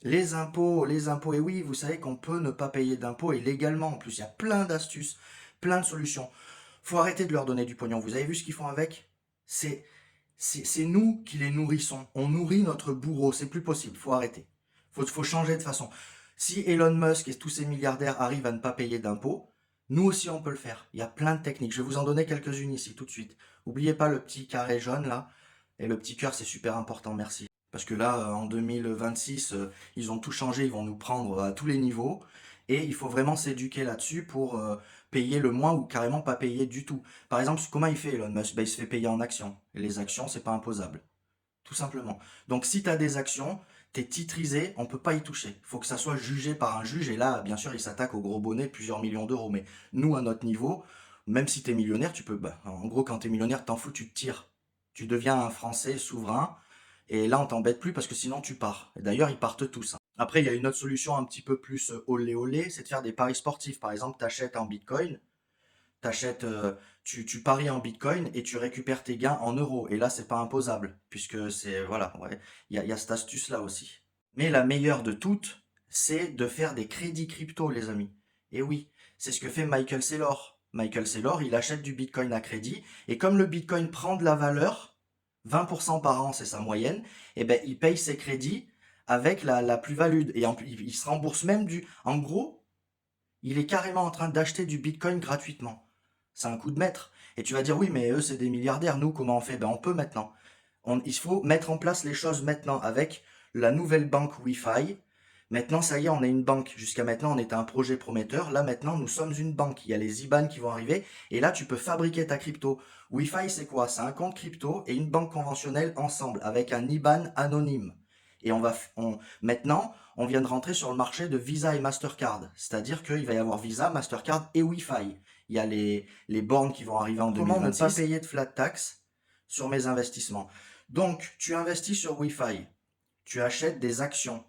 Les impôts, et oui, vous savez qu'on peut ne pas payer d'impôts et légalement en plus. Il y a plein d'astuces, plein de solutions. Faut arrêter de leur donner du pognon. Vous avez vu ce qu'ils font avec? C'est c'est nous qui les nourrissons. On nourrit notre bourreau. C'est plus possible. Faut arrêter. Faut changer de façon. Si Elon Musk et tous ces milliardaires arrivent à ne pas payer d'impôts, nous aussi on peut le faire. Il y a plein de techniques. Je vais vous en donner quelques-unes ici tout de suite. N'oubliez pas le petit carré jaune là. Et le petit cœur, c'est super important, merci. Parce que là, en 2026, ils ont tout changé, ils vont nous prendre à tous les niveaux. Et il faut vraiment s'éduquer là-dessus pour payer le moins ou carrément pas payer du tout. Par exemple, comment il fait Elon Musk? Ben, il se fait payer en actions. Et les actions, c'est pas imposable. Tout simplement. Donc si tu as des actions, tu es titrisé, on peut pas y toucher. Il faut que ça soit jugé par un juge. Et là, bien sûr, il s'attaque au gros bonnet, plusieurs millions d'euros. Mais nous, à notre niveau, même si tu es millionnaire, tu peux... Bah, en gros, quand tu es millionnaire, t'en fous, tu te tires. Tu deviens un Français souverain. Et là, on t'embête plus parce que sinon, tu pars. Et d'ailleurs, ils partent tous, hein. Après, il y a une autre solution un petit peu plus olé olé, c'est de faire des paris sportifs. Par exemple, tu achètes en Bitcoin, t'achètes, tu paries en Bitcoin et tu récupères tes gains en euros. Et là, c'est pas imposable, puisque c'est, voilà, ouais, il y a cette astuce-là aussi. Mais la meilleure de toutes, c'est de faire des crédits crypto, les amis. Et oui, c'est ce que fait Michael Saylor. Michael Saylor, il achète du Bitcoin à crédit, et comme le Bitcoin prend de la valeur, 20% par an, c'est sa moyenne, et ben, il paye ses crédits avec la plus-value. Et il se rembourse même du... En gros, il est carrément en train d'acheter du Bitcoin gratuitement. C'est un coup de maître. Et tu vas dire, oui, mais eux, c'est des milliardaires. Nous, comment on fait? Ben, on peut maintenant. Il faut mettre en place les choses maintenant avec la nouvelle banque Wi-Fi. Maintenant, ça y est, on est une banque. Jusqu'à maintenant, on était un projet prometteur. Là, maintenant, nous sommes une banque. Il y a les IBAN qui vont arriver. Et là, tu peux fabriquer ta crypto. Wi-Fi, c'est quoi? C'est un compte crypto et une banque conventionnelle ensemble avec un IBAN anonyme. Et maintenant, on vient de rentrer sur le marché de Visa et Mastercard. C'est-à-dire qu'il va y avoir Visa, Mastercard et Wi-Fi. Il y a les bornes qui vont arriver en Comment 2026. Comment ne pas payer de flat tax sur mes investissements? Donc, tu investis sur Wi-Fi. Tu achètes des actions.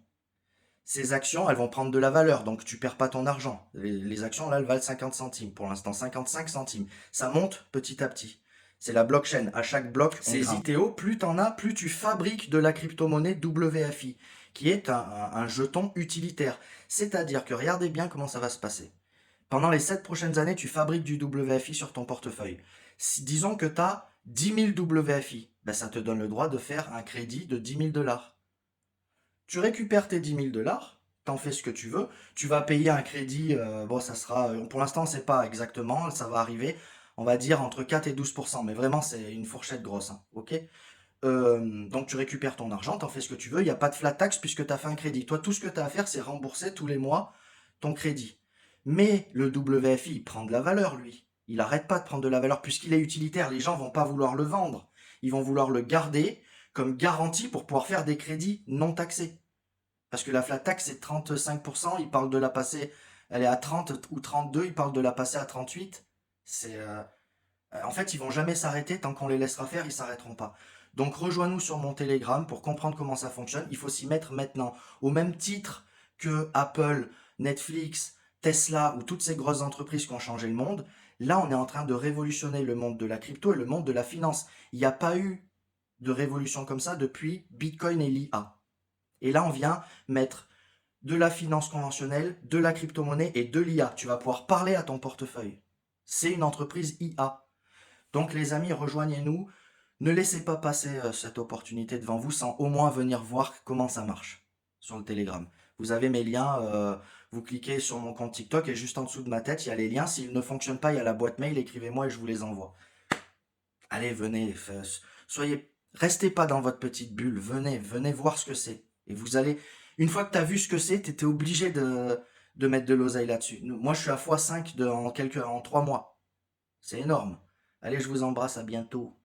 Ces actions, elles vont prendre de la valeur, donc tu perds pas ton argent. Les actions, là, elles valent 50 centimes. Pour l'instant, 55 centimes. Ça monte petit à petit. C'est la blockchain. À chaque bloc, ces ITO, plus t'en as, plus tu fabriques de la crypto-monnaie WFI, qui est un jeton utilitaire. C'est-à-dire que regardez bien comment ça va se passer. Pendant les 7 prochaines années, tu fabriques du WFI sur ton portefeuille. Disons que tu as 10 000 WFI, ben ça te donne le droit de faire un crédit de 10 000 dollars. Tu récupères tes 10 000 dollars, t'en fais ce que tu veux, tu vas payer un crédit, bon ça sera, pour l'instant on sait pas exactement, ça va arriver, on va dire entre 4 et 12%, mais vraiment c'est une fourchette grosse, hein, ok? Donc tu récupères ton argent, t'en fais ce que tu veux, il n'y a pas de flat tax puisque tu as fait un crédit. Toi tout ce que tu as à faire c'est rembourser tous les mois ton crédit. Mais le WFI il prend de la valeur lui. Il n'arrête pas de prendre de la valeur puisqu'il est utilitaire. Les gens vont pas vouloir le vendre. Ils vont vouloir le garder comme garantie pour pouvoir faire des crédits non taxés. Parce que la flat tax c'est 35%, ils parlent de la passer, elle est à 30 ou 32, ils parlent de la passer à 38. C'est En fait, ils vont jamais s'arrêter tant qu'on les laissera faire, ils s'arrêteront pas. Donc rejoins-nous sur mon Telegram pour comprendre comment ça fonctionne. Il faut s'y mettre maintenant. Au même titre que Apple, Netflix, Tesla ou toutes ces grosses entreprises qui ont changé le monde, là on est en train de révolutionner le monde de la crypto et le monde de la finance. Il n'y a pas eu de révolution comme ça depuis Bitcoin et l'IA. Et là on vient mettre de la finance conventionnelle, de la crypto-monnaie et de l'IA. Tu vas pouvoir parler à ton portefeuille. C'est une entreprise IA. Donc les amis, rejoignez-nous. Ne laissez pas passer cette opportunité devant vous sans au moins venir voir comment ça marche sur le Telegram. Vous avez mes liens, vous cliquez sur mon compte TikTok et juste en dessous de ma tête, il y a les liens. S'ils ne fonctionnent pas, il y a la boîte mail, écrivez-moi et je vous les envoie. Allez, venez, restez pas dans votre petite bulle, venez voir ce que c'est. Et vous allez, une fois que tu as vu ce que c'est, tu étais obligé de mettre de l'oseille là-dessus. Moi, je suis à x5 en 3 mois. C'est énorme. Allez, je vous embrasse, à bientôt.